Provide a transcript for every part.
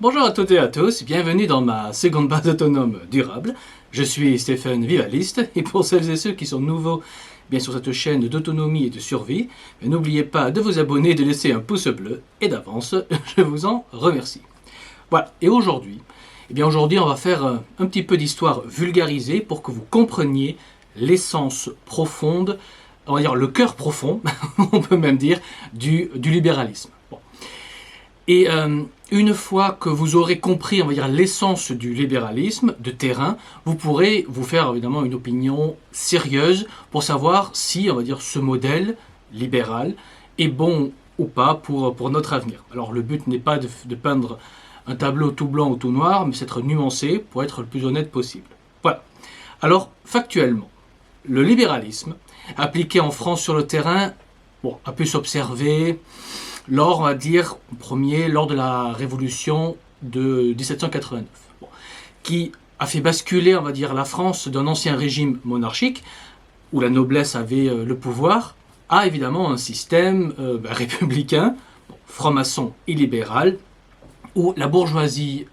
Bonjour à toutes et à tous, bienvenue dans ma seconde base autonome durable. Je suis Stéphane Vivaliste et pour celles et ceux qui sont nouveaux bien sur cette chaîne d'autonomie et de survie, n'oubliez pas de vous abonner et de laisser un pouce bleu et d'avance, je vous en remercie. Voilà, et aujourd'hui, on va faire un petit peu d'histoire vulgarisée pour que vous compreniez l'essence profonde, on va dire le cœur profond, on peut même dire, du libéralisme. Bon. Et une fois que vous aurez compris, on va dire, l'essence du libéralisme de terrain, vous pourrez vous faire évidemment une opinion sérieuse pour savoir si, on va dire, ce modèle libéral est bon ou pas pour notre avenir. Alors le but n'est pas de peindre un tableau tout blanc ou tout noir, mais c'est d'être nuancé pour être le plus honnête possible. Voilà. Alors factuellement, le libéralisme appliqué en France sur le terrain, a pu s'observer lors, on va dire, lors de la révolution de 1789, qui a fait basculer, on va dire, la France d'un ancien régime monarchique, où la noblesse avait le pouvoir, à évidemment un système républicain, franc-maçon et libéral, où la bourgeoisie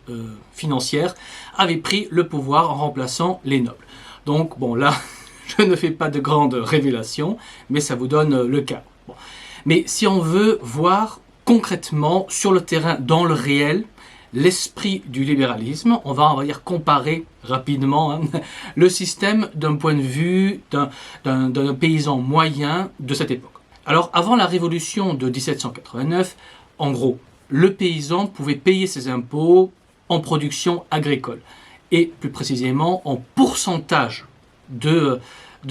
financière avait pris le pouvoir en remplaçant les nobles. Donc, là, je ne fais pas de grandes révélations, mais ça vous donne le cas. Mais si on veut voir concrètement, sur le terrain, dans le réel, l'esprit du libéralisme, on va dire comparer rapidement le système d'un point de vue d'un paysan moyen de cette époque. Alors, avant la révolution de 1789, en gros, le paysan pouvait payer ses impôts en production agricole, et plus précisément en pourcentage de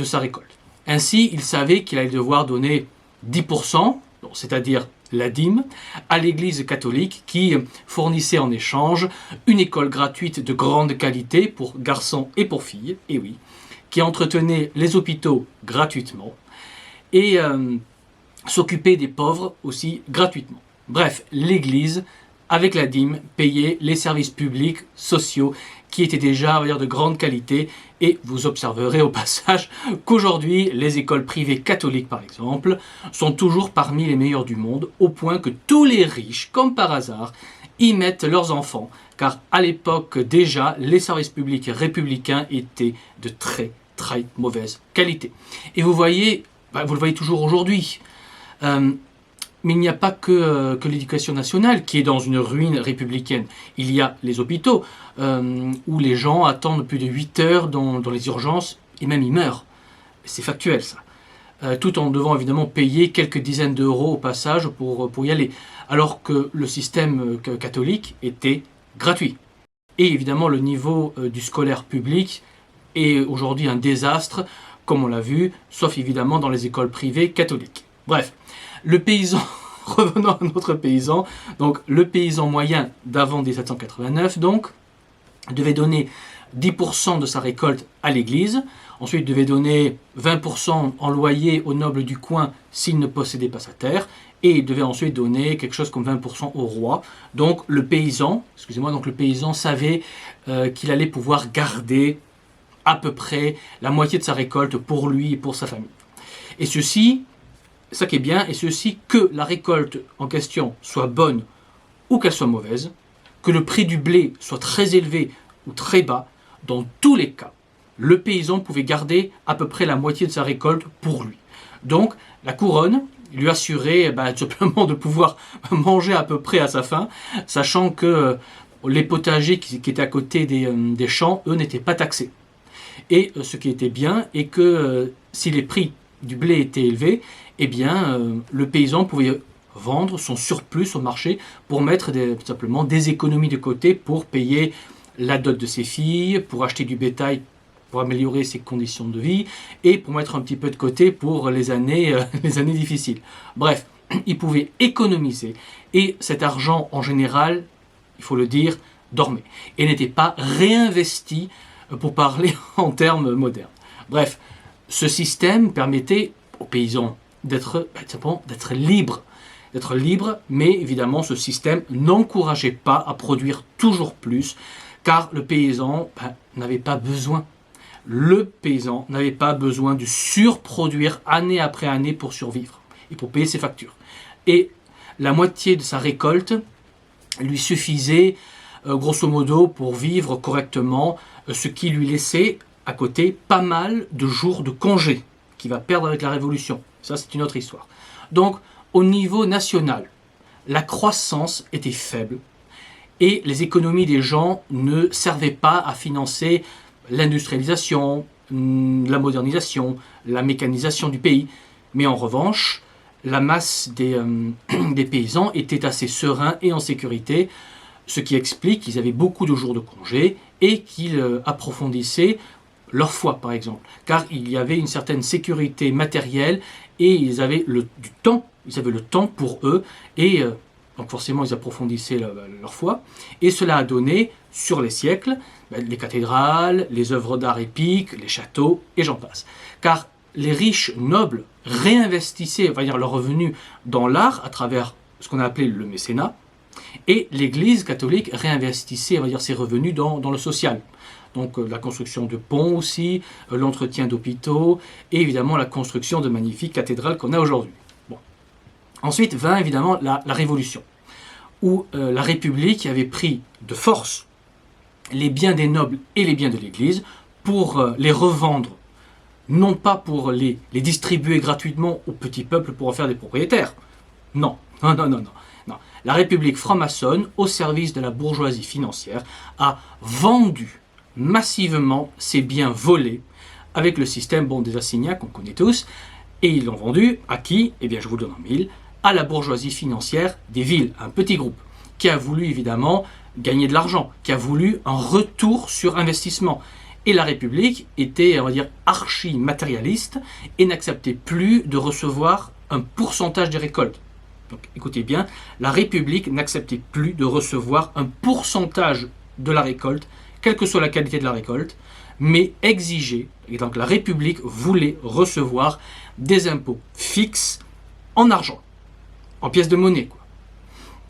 sa récolte. Ainsi, il savait qu'il allait devoir donner 10%, c'est-à-dire la dîme, à l'Église catholique qui fournissait en échange une école gratuite de grande qualité pour garçons et pour filles, et oui, qui entretenait les hôpitaux gratuitement et s'occupait des pauvres aussi gratuitement. Bref, l'Église, avec la dîme, payait les services publics sociaux qui étaient déjà, on va dire, de grande qualité. Et vous observerez au passage qu'aujourd'hui, les écoles privées catholiques, par exemple, sont toujours parmi les meilleures du monde, au point que tous les riches, comme par hasard, y mettent leurs enfants. Car à l'époque, déjà, les services publics républicains étaient de très, très mauvaise qualité. Et vous voyez, vous le voyez toujours aujourd'hui, mais il n'y a pas que l'éducation nationale qui est dans une ruine républicaine. Il y a les hôpitaux où les gens attendent plus de 8 heures dans les urgences et même ils meurent. C'est factuel ça. Tout en devant évidemment payer quelques dizaines d'euros au passage pour y aller. Alors que le système catholique était gratuit. Et évidemment le niveau du scolaire public est aujourd'hui un désastre, comme on l'a vu, sauf évidemment dans les écoles privées catholiques. Bref. Le paysan, revenons à notre paysan, donc le paysan moyen d'avant 1789, donc, devait donner 10% de sa récolte à l'église, ensuite devait donner 20% en loyer aux nobles du coin s'il ne possédait pas sa terre, et il devait ensuite donner quelque chose comme 20% au roi. Donc le paysan savait qu'il allait pouvoir garder à peu près la moitié de sa récolte pour lui et pour sa famille. Et ça qui est bien, et ceci que la récolte en question soit bonne ou qu'elle soit mauvaise, que le prix du blé soit très élevé ou très bas, dans tous les cas, le paysan pouvait garder à peu près la moitié de sa récolte pour lui. Donc la couronne lui assurait tout simplement de pouvoir manger à peu près à sa faim, sachant que les potagers qui étaient à côté des champs, eux, n'étaient pas taxés. Et ce qui était bien est que si les prix du blé étaient élevés, le paysan pouvait vendre son surplus au marché pour mettre tout simplement des économies de côté pour payer la dot de ses filles, pour acheter du bétail pour améliorer ses conditions de vie et pour mettre un petit peu de côté pour les années difficiles. Bref, il pouvait économiser et cet argent en général, il faut le dire, dormait et n'était pas réinvesti pour parler en termes modernes. Bref, ce système permettait aux paysans d'être libres. Mais évidemment, ce système n'encourageait pas à produire toujours plus, car le paysan n'avait pas besoin. Le paysan n'avait pas besoin de surproduire année après année pour survivre et pour payer ses factures. Et la moitié de sa récolte lui suffisait grosso modo pour vivre correctement, ce qui lui laissait à côté pas mal de jours de congé qu'il va perdre avec la Révolution. Ça, c'est une autre histoire. Donc, au niveau national, la croissance était faible et les économies des gens ne servaient pas à financer l'industrialisation, la modernisation, la mécanisation du pays. Mais en revanche, la masse des paysans était assez serein et en sécurité, ce qui explique qu'ils avaient beaucoup de jours de congé et qu'ils approfondissaient leur foi, par exemple. Car il y avait une certaine sécurité matérielle et ils avaient du temps, ils avaient le temps pour eux et donc forcément ils approfondissaient leur foi. Et cela a donné, sur les siècles, les cathédrales, les œuvres d'art épiques, les châteaux et j'en passe. Car les riches nobles réinvestissaient, on va dire, leurs revenus dans l'art à travers ce qu'on a appelé le mécénat, et l'Église catholique réinvestissait, on va dire, ses revenus dans le social. Donc la construction de ponts aussi, l'entretien d'hôpitaux, et évidemment la construction de magnifiques cathédrales qu'on a aujourd'hui. Bon. Ensuite vint évidemment la Révolution, où la République avait pris de force les biens des nobles et les biens de l'Église pour les revendre, non pas pour les distribuer gratuitement au petit peuple pour en faire des propriétaires. Non. La République franc-maçonne, au service de la bourgeoisie financière, a vendu massivement ses biens volés avec le système des assignats qu'on connaît tous, et ils l'ont vendu à qui? Eh bien, je vous le donne en mille, à la bourgeoisie financière des villes, un petit groupe, qui a voulu évidemment gagner de l'argent, qui a voulu un retour sur investissement. Et la République était, on va dire, archi-matérialiste et n'acceptait plus de recevoir un pourcentage des récoltes. Donc écoutez bien, la République n'acceptait plus de recevoir un pourcentage de la récolte, quelle que soit la qualité de la récolte, mais exigeait, et donc la République voulait recevoir des impôts fixes en argent, en pièces de monnaie, quoi.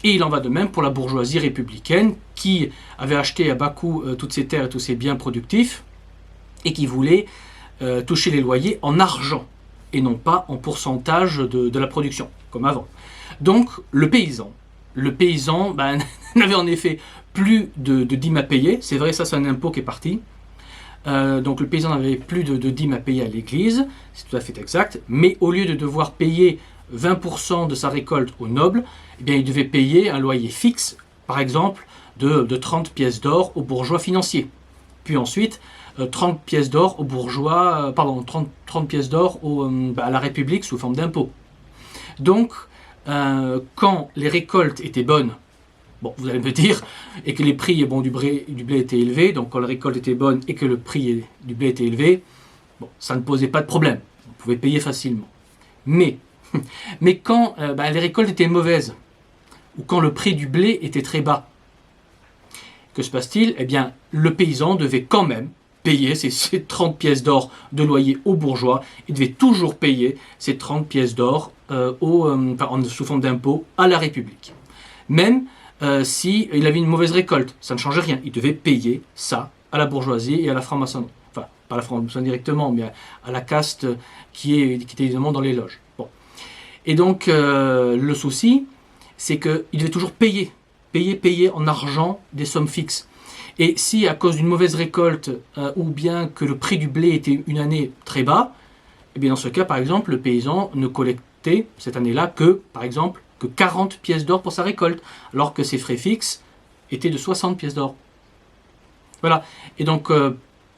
Et il en va de même pour la bourgeoisie républicaine qui avait acheté à bas coût toutes ses terres et tous ses biens productifs et qui voulait toucher les loyers en argent et non pas en pourcentage de la production, comme avant. Donc le paysan n'avait en effet plus de dîmes à payer. C'est vrai, ça c'est un impôt qui est parti. Donc le paysan n'avait plus de dîmes à payer à l'église, c'est tout à fait exact, mais au lieu de devoir payer 20% de sa récolte aux nobles, eh bien, il devait payer un loyer fixe, par exemple, de 30 pièces d'or aux bourgeois financiers. Puis ensuite, 30 pièces d'or aux bourgeois, 30 pièces d'or à la République sous forme d'impôt. Donc, quand les récoltes étaient bonnes, bon, vous allez me dire, et que les prix du blé étaient élevés, donc quand la récolte était bonne et que le prix du blé était élevé, bon, ça ne posait pas de problème. On pouvait payer facilement. Mais quand les récoltes étaient mauvaises, ou quand le prix du blé était très bas, que se passe-t-il? Eh bien, le paysan devait quand même payer ses 30 pièces d'or de loyer aux bourgeois. Il devait toujours payer ces 30 pièces d'or sous forme d'impôt à la République. Même s'il avait une mauvaise récolte, ça ne changeait rien. Il devait payer ça à la bourgeoisie et à la franc-maçonnerie. Enfin, pas à la franc-maçonnerie directement, mais à la caste qui était évidemment dans les loges. Bon. Et donc, le souci, c'est qu'il devait toujours payer en argent des sommes fixes. Et si à cause d'une mauvaise récolte, ou bien que le prix du blé était une année très bas, eh bien dans ce cas, par exemple, le paysan ne collectait cette année-là que 40 pièces d'or pour sa récolte, alors que ses frais fixes étaient de 60 pièces d'or. Voilà. Et donc,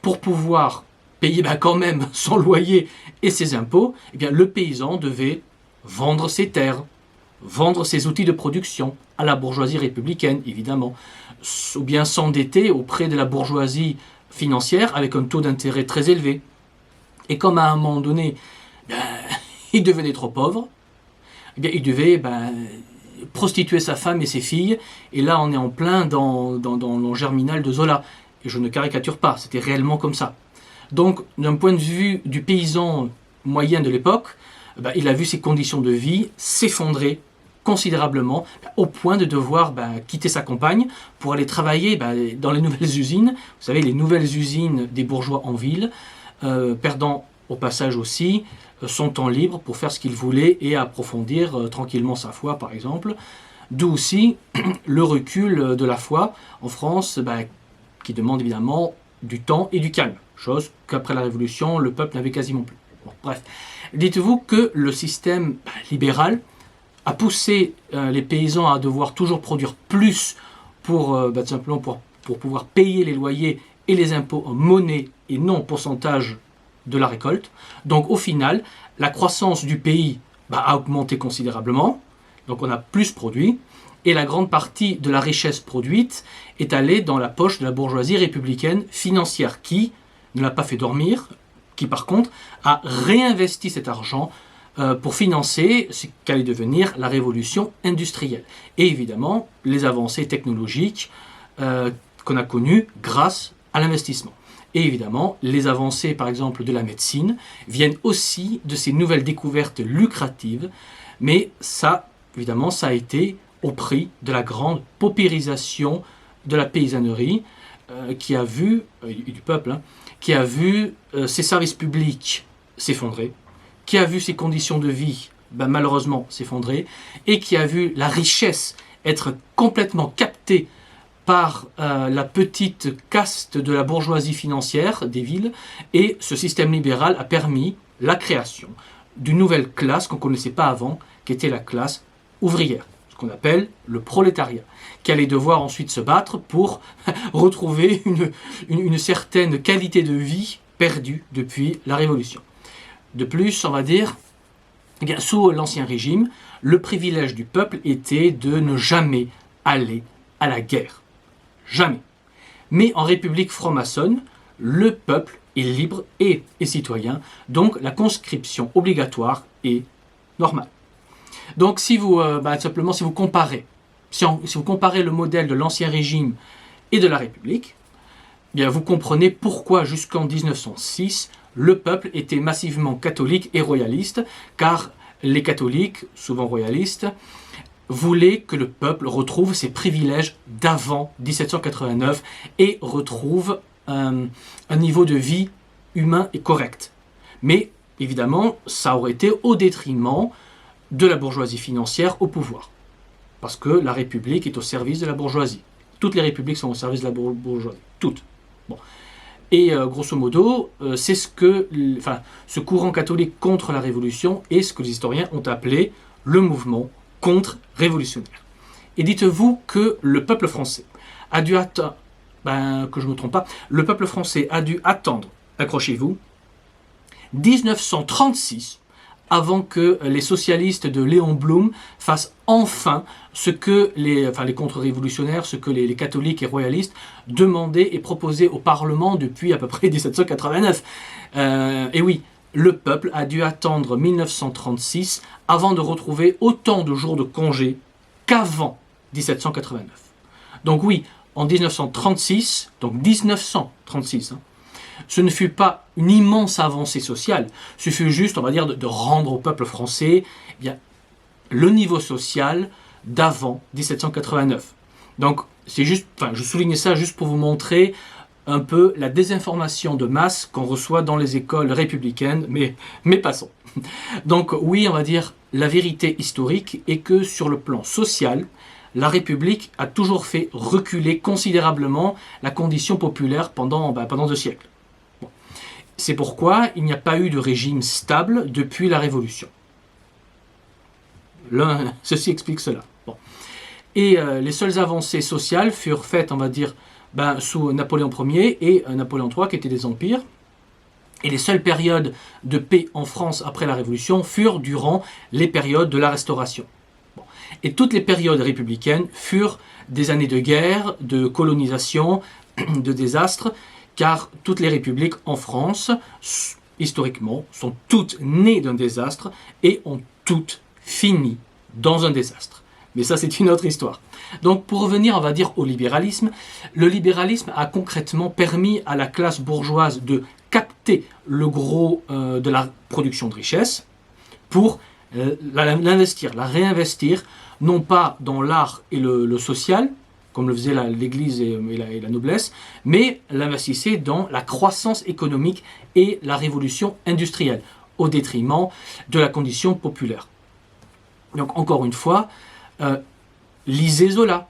pour pouvoir payer quand même son loyer et ses impôts, eh bien, le paysan devait vendre ses terres, vendre ses outils de production à la bourgeoisie républicaine, évidemment, ou bien s'endetter auprès de la bourgeoisie financière avec un taux d'intérêt très élevé. Et comme à un moment donné, il devenait trop pauvre, eh bien, il devait prostituer sa femme et ses filles, et là on est en plein dans le Germinal de Zola, et je ne caricature pas, c'était réellement comme ça. Donc, d'un point de vue du paysan moyen de l'époque, il a vu ses conditions de vie s'effondrer considérablement, au point de devoir quitter sa compagne pour aller travailler dans les nouvelles usines. Vous savez, les nouvelles usines des bourgeois en ville, perdant au passage aussi son temps libre pour faire ce qu'il voulait et approfondir tranquillement sa foi, par exemple. D'où aussi le recul de la foi en France, qui demande évidemment du temps et du calme, chose qu'après la Révolution, le peuple n'avait quasiment plus. Bon, bref, dites-vous que le système libéral a poussé les paysans à devoir toujours produire plus pour, tout simplement pour pouvoir payer les loyers et les impôts en monnaie et non en pourcentage de la récolte. Donc au final, la croissance du pays a augmenté considérablement, donc on a plus produit, et la grande partie de la richesse produite est allée dans la poche de la bourgeoisie républicaine financière qui ne l'a pas fait dormir, qui par contre a réinvesti cet argent pour financer ce qu'allait devenir la révolution industrielle. Et évidemment, les avancées technologiques qu'on a connues grâce à l'investissement. Et évidemment, les avancées, par exemple, de la médecine viennent aussi de ces nouvelles découvertes lucratives, mais ça, évidemment, ça a été au prix de la grande paupérisation de la paysannerie qui a vu, du peuple, qui a vu ses services publics s'effondrer, qui a vu ses conditions de vie malheureusement s'effondrer, et qui a vu la richesse être complètement captée par la petite caste de la bourgeoisie financière des villes, et ce système libéral a permis la création d'une nouvelle classe qu'on ne connaissait pas avant, qui était la classe ouvrière, ce qu'on appelle le prolétariat, qui allait devoir ensuite se battre pour retrouver une certaine qualité de vie perdue depuis la Révolution. De plus, on va dire, sous l'Ancien Régime, le privilège du peuple était de ne jamais aller à la guerre. Jamais. Mais en République franc-maçonne, le peuple est libre et est citoyen, donc la conscription obligatoire est normale. Donc si vous, simplement, si vous comparez le modèle de l'Ancien Régime et de la République, bien vous comprenez pourquoi jusqu'en 1906, le peuple était massivement catholique et royaliste, car les catholiques, souvent royalistes, voulaient que le peuple retrouve ses privilèges d'avant 1789 et retrouve un niveau de vie humain et correct. Mais évidemment, ça aurait été au détriment de la bourgeoisie financière au pouvoir. Parce que la République est au service de la bourgeoisie. Toutes les républiques sont au service de la bourgeoisie. Toutes. Bon. Et grosso modo, c'est ce courant catholique contre la Révolution est ce que les historiens ont appelé le mouvement contre-révolutionnaire. Et dites-vous que le peuple français a dû attendre, que je ne me trompe pas, le peuple français a dû attendre, accrochez-vous, 1936 avant que les socialistes de Léon Blum fassent enfin ce que les contre-révolutionnaires, ce que les catholiques et royalistes demandaient et proposaient au Parlement depuis à peu près 1789. Et oui, le peuple a dû attendre 1936 avant de retrouver autant de jours de congé qu'avant 1789. Donc oui, en 1936, ce ne fut pas une immense avancée sociale, ce fut juste, on va dire, de rendre au peuple français le niveau social d'avant 1789. Donc, c'est juste, je souligne ça juste pour vous montrer un peu la désinformation de masse qu'on reçoit dans les écoles républicaines, mais passons. Donc oui, on va dire, la vérité historique est que sur le plan social, la République a toujours fait reculer considérablement la condition populaire pendant 2 siècles. Bon. C'est pourquoi il n'y a pas eu de régime stable depuis la Révolution. Ceci explique cela. Bon. Et les seules avancées sociales furent faites, on va dire, sous Napoléon Ier et Napoléon III, qui étaient des empires. Et les seules périodes de paix en France après la Révolution furent durant les périodes de la Restauration. Bon. Et toutes les périodes républicaines furent des années de guerre, de colonisation, de désastres, car toutes les républiques en France, historiquement, sont toutes nées d'un désastre et ont toutes fini dans un désastre. Mais ça, c'est une autre histoire. Donc, pour revenir, on va dire, au libéralisme, le libéralisme a concrètement permis à la classe bourgeoise de capter le gros de la production de richesse pour l'investir, la réinvestir, non pas dans l'art et le social, comme le faisait l'Église et la noblesse, mais l'investissait dans la croissance économique et la révolution industrielle, au détriment de la condition populaire. Donc, encore une fois, lisez Zola,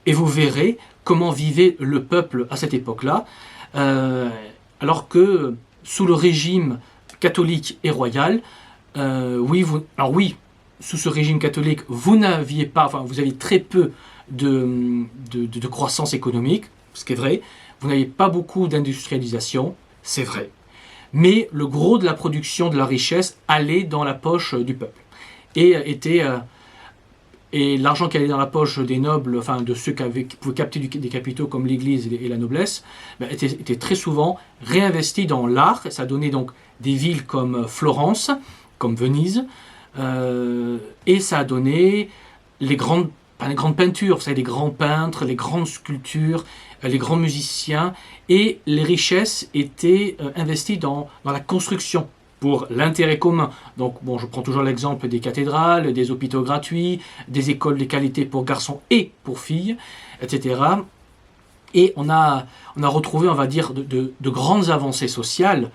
et vous verrez comment vivait le peuple à cette époque-là, alors que sous le régime catholique et royal, oui, sous ce régime catholique, vous aviez très peu de croissance économique, ce qui est vrai, vous n'avez pas beaucoup d'industrialisation, c'est vrai, mais le gros de la production de la richesse allait dans la poche du peuple, et l'argent qui allait dans la poche des nobles, enfin de ceux qui pouvaient capter des capitaux comme l'Église et la noblesse, était très souvent réinvesti dans l'art. Ça donnait donc des villes comme Florence, comme Venise, et ça a donné les grandes peintures, vous savez, les grands peintres, les grandes sculptures, les grands musiciens, et les richesses étaient investies dans la construction, pour l'intérêt commun. Donc, bon, je prends toujours l'exemple des cathédrales, des hôpitaux gratuits, des écoles de qualité pour garçons et pour filles, etc. Et on a retrouvé, on va dire, de grandes avancées sociales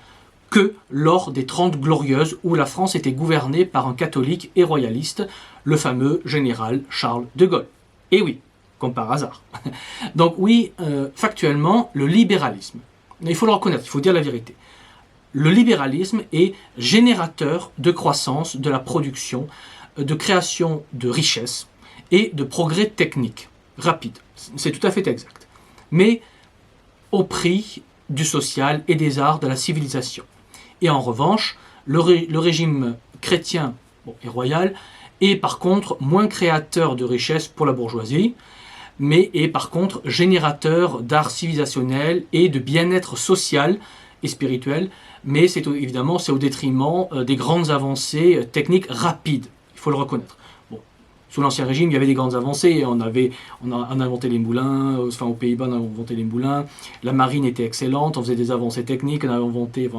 que lors des 30 Glorieuses, où la France était gouvernée par un catholique et royaliste, le fameux général Charles de Gaulle. Et oui, comme par hasard. Donc oui, factuellement, le libéralisme, il faut le reconnaître, il faut dire la vérité. Le libéralisme est générateur de croissance, de la production, de création de richesses et de progrès techniques rapides. C'est tout à fait exact. Mais au prix du social et des arts de la civilisation. Et en revanche, le régime chrétien et royal est par contre moins créateur de richesses pour la bourgeoisie, mais est par contre générateur d'art civilisationnel et de bien-être social et spirituel, mais évidemment c'est au détriment des grandes avancées techniques rapides, il faut le reconnaître. Bon, sous l'Ancien Régime, il y avait des grandes avancées, on a inventé les moulins, enfin aux Pays-Bas on a inventé les moulins, la marine était excellente, on faisait des avancées techniques, on a inventé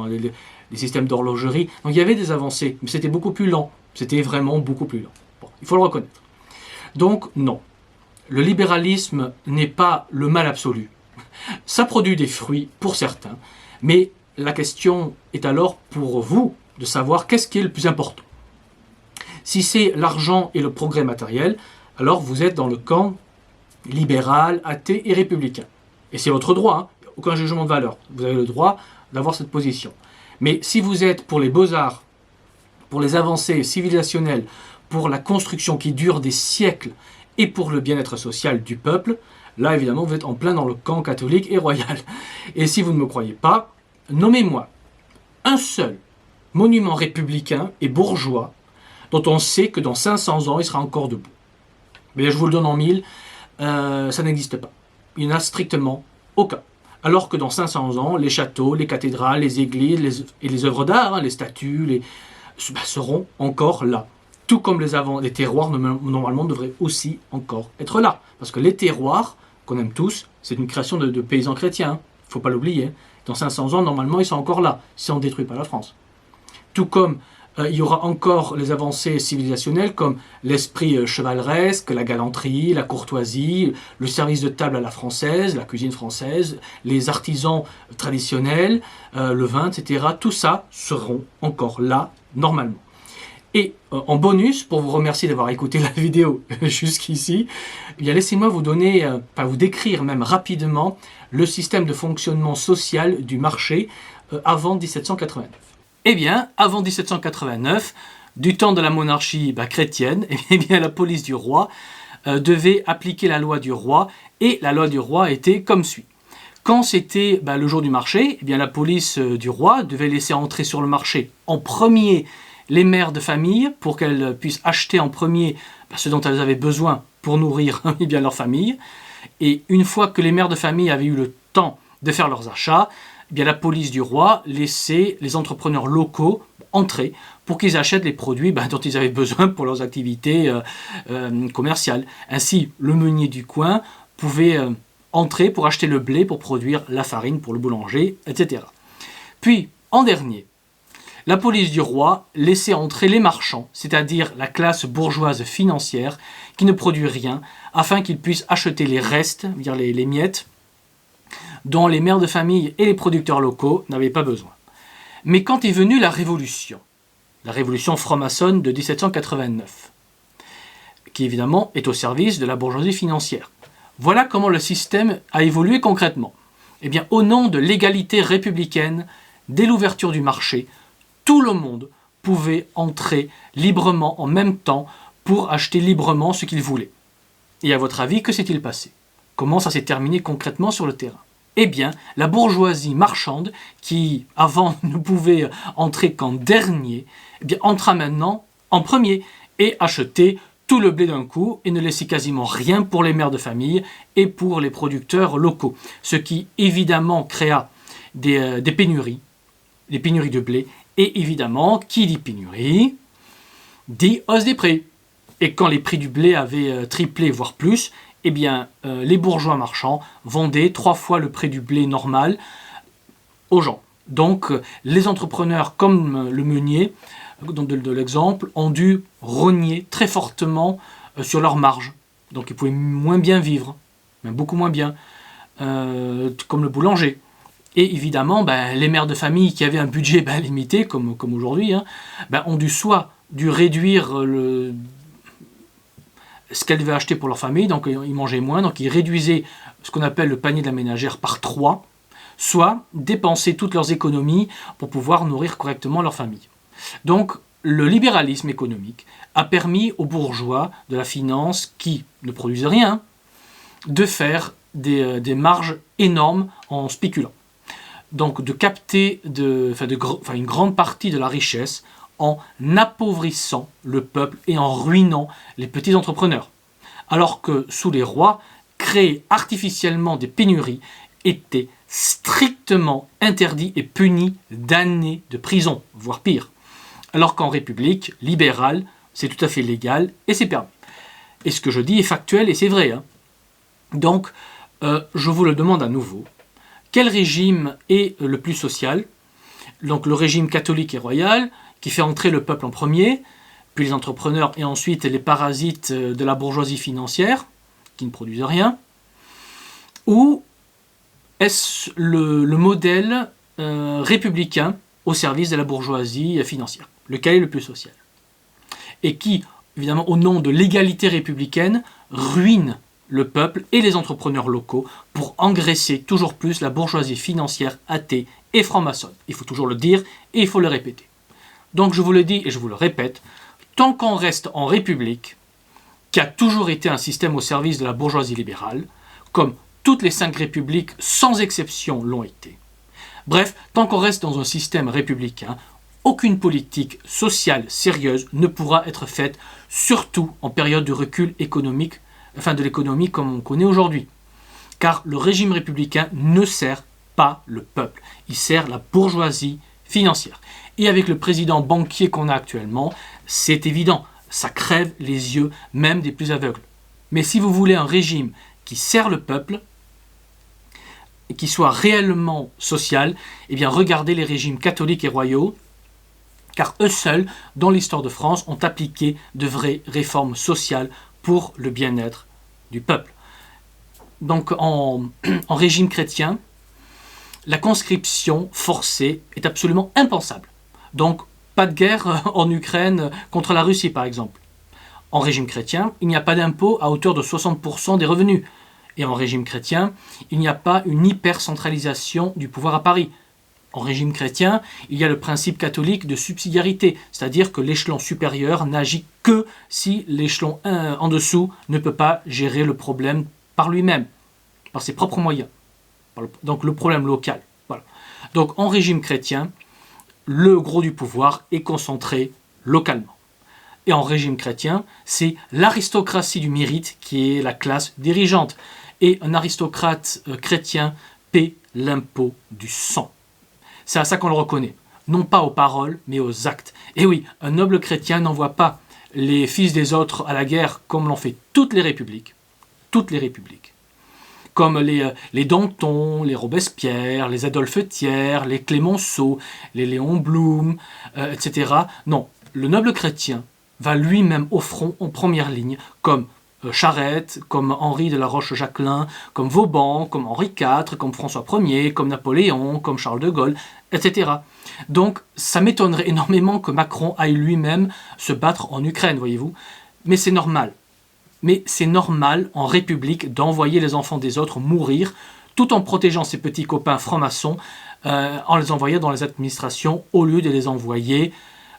les systèmes d'horlogerie, donc il y avait des avancées, mais c'était beaucoup plus lent, c'était vraiment beaucoup plus lent. Bon, il faut le reconnaître. Donc non, le libéralisme n'est pas le mal absolu. Ça produit des fruits pour certains, mais la question est alors pour vous de savoir qu'est-ce qui est le plus important. Si c'est l'argent et le progrès matériel, alors vous êtes dans le camp libéral, athée et républicain. Et c'est votre droit, hein, aucun jugement de valeur. Vous avez le droit d'avoir cette position. Mais si vous êtes pour les beaux-arts, pour les avancées civilisationnelles, pour la construction qui dure des siècles et pour le bien-être social du peuple, là évidemment vous êtes en plein dans le camp catholique et royal. Et si vous ne me croyez pas, nommez-moi un seul monument républicain et bourgeois dont on sait que dans 500 ans il sera encore debout. Mais je vous le donne en mille, ça n'existe pas. Il n'y en a strictement aucun. Alors que dans 500 ans, les châteaux, les cathédrales, les églises et les œuvres d'art, les statues, seront encore là. Tout comme les terroirs, normalement, devraient aussi encore être là. Parce que les terroirs, qu'on aime tous, c'est une création de paysans chrétiens. Il ne faut pas l'oublier. Dans 500 ans, normalement, ils sont encore là, si on ne détruit pas la France. Tout comme il y aura encore les avancées civilisationnelles comme l'esprit chevaleresque, la galanterie, la courtoisie, le service de table à la française, la cuisine française, les artisans traditionnels, le vin, etc. Tout ça seront encore là, normalement. Et en bonus, pour vous remercier d'avoir écouté la vidéo jusqu'ici, laissez-moi vous décrire même rapidement le système de fonctionnement social du marché avant 1789. Eh bien, avant 1789, du temps de la monarchie chrétienne, eh bien, la police du roi devait appliquer la loi du roi, et la loi du roi était comme suit. Quand c'était le jour du marché, eh bien, la police du roi devait laisser entrer sur le marché en premier les mères de famille pour qu'elles puissent acheter en premier ce dont elles avaient besoin pour nourrir eh bien, leur famille. Et une fois que les mères de famille avaient eu le temps de faire leurs achats, eh bien, la police du roi laissait les entrepreneurs locaux entrer pour qu'ils achètent les produits dont ils avaient besoin pour leurs activités commerciales. Ainsi, le meunier du coin pouvait entrer pour acheter le blé pour produire la farine pour le boulanger, etc. Puis, en dernier, la police du roi laissait entrer les marchands, c'est-à-dire la classe bourgeoise financière qui ne produit rien, afin qu'ils puissent acheter les restes, dire les miettes, dont les mères de famille et les producteurs locaux n'avaient pas besoin. Mais quand est venue la révolution franc-maçonne de 1789, qui évidemment est au service de la bourgeoisie financière. Voilà comment le système a évolué concrètement. Eh bien, au nom de l'égalité républicaine, dès l'ouverture du marché, tout le monde pouvait entrer librement en même temps pour acheter librement ce qu'il voulait. Et à votre avis, que s'est-il passé? Comment ça s'est terminé concrètement sur le terrain? Eh bien, la bourgeoisie marchande, qui avant ne pouvait entrer qu'en dernier, eh bien, entra maintenant en premier et achetait tout le blé d'un coup et ne laissait quasiment rien pour les mères de famille et pour les producteurs locaux. Ce qui évidemment créa des pénuries de blé. Et évidemment, qui dit pénurie, dit hausse des prix. Et quand les prix du blé avaient triplé, voire plus, eh bien, les bourgeois marchands vendaient 3 fois le prix du blé normal aux gens. Donc, les entrepreneurs comme le meunier, de l'exemple, ont dû rogner très fortement sur leurs marges. Donc, ils pouvaient moins bien vivre, même beaucoup moins bien, comme le boulanger. Et évidemment, les mères de famille qui avaient un budget limité, comme aujourd'hui, ont dû réduire ce qu'elles devaient acheter pour leur famille, donc ils mangeaient moins, donc ils réduisaient ce qu'on appelle le panier de la ménagère par 3, soit dépenser toutes leurs économies pour pouvoir nourrir correctement leur famille. Donc le libéralisme économique a permis aux bourgeois de la finance, qui ne produisent rien, de faire des marges énormes en spéculant. Donc de capter une grande partie de la richesse en appauvrissant le peuple et en ruinant les petits entrepreneurs. Alors que sous les rois, créer artificiellement des pénuries était strictement interdit et puni d'années de prison, voire pire. Alors qu'en République libérale, c'est tout à fait légal et c'est permis. Et ce que je dis est factuel et c'est vrai. Donc, je vous le demande à nouveau. Quel régime est le plus social? Donc le régime catholique et royal, qui fait entrer le peuple en premier, puis les entrepreneurs et ensuite les parasites de la bourgeoisie financière, qui ne produisent rien. Ou est-ce le modèle républicain au service de la bourgeoisie financière? Lequel est le plus social? Et qui, évidemment, au nom de l'égalité républicaine, ruine le peuple et les entrepreneurs locaux pour engraisser toujours plus la bourgeoisie financière athée et franc-maçonne. Il faut toujours le dire et il faut le répéter. Donc je vous le dis et je vous le répète, tant qu'on reste en République, qui a toujours été un système au service de la bourgeoisie libérale, comme toutes les 5 républiques sans exception l'ont été. Bref, tant qu'on reste dans un système républicain, aucune politique sociale sérieuse ne pourra être faite, surtout en période de recul économique, de l'économie comme on connaît aujourd'hui. Car le régime républicain ne sert pas le peuple, il sert la bourgeoisie financière. Et avec le président banquier qu'on a actuellement, c'est évident, ça crève les yeux même des plus aveugles. Mais si vous voulez un régime qui sert le peuple, et qui soit réellement social, eh bien regardez les régimes catholiques et royaux, car eux seuls, dans l'histoire de France, ont appliqué de vraies réformes sociales pour le bien-être du peuple. Donc en régime chrétien, la conscription forcée est absolument impensable. Donc pas de guerre en Ukraine contre la Russie par exemple. En régime chrétien, il n'y a pas d'impôt à hauteur de 60% des revenus. Et en régime chrétien, il n'y a pas une hyper-centralisation du pouvoir à Paris. En régime chrétien, il y a le principe catholique de subsidiarité, c'est-à-dire que l'échelon supérieur n'agit que si l'échelon en dessous ne peut pas gérer le problème par lui-même, par ses propres moyens. Donc le problème local. Voilà. Donc en régime chrétien, le gros du pouvoir est concentré localement. Et en régime chrétien, c'est l'aristocratie du mérite qui est la classe dirigeante. Et un aristocrate chrétien paie l'impôt du sang. C'est à ça qu'on le reconnaît. Non pas aux paroles, mais aux actes. Et oui, un noble chrétien n'envoie pas les fils des autres à la guerre comme l'ont fait toutes les républiques. Toutes les républiques. Comme les Danton, les Robespierre, les Adolphe Thiers, les Clémenceau, les Léon Blum, etc. Non, le noble chrétien va lui-même au front en première ligne, comme Charette, comme Henri de la Roche-Jacquelin, comme Vauban, comme Henri IV, comme François Ier, comme Napoléon, comme Charles de Gaulle, etc. Donc ça m'étonnerait énormément que Macron aille lui-même se battre en Ukraine, voyez-vous. Mais c'est normal. mais c'est normal en République d'envoyer les enfants des autres mourir tout en protégeant ses petits copains francs-maçons en les envoyant dans les administrations au lieu de les envoyer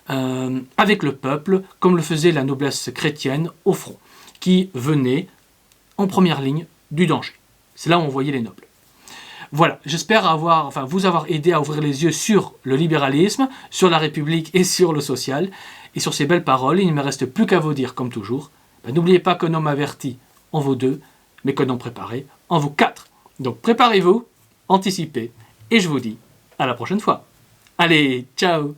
avec le peuple, comme le faisait la noblesse chrétienne au front, qui venait en première ligne du danger. C'est là où on voyait les nobles. Voilà, j'espère vous avoir aidé à ouvrir les yeux sur le libéralisme, sur la République et sur le social. Et sur ces belles paroles, il ne me reste plus qu'à vous dire, comme toujours, n'oubliez pas qu'un homme averti en vaut deux, mais qu'un homme préparé en vaut quatre. Donc préparez-vous, anticipez, et je vous dis à la prochaine fois. Allez, ciao!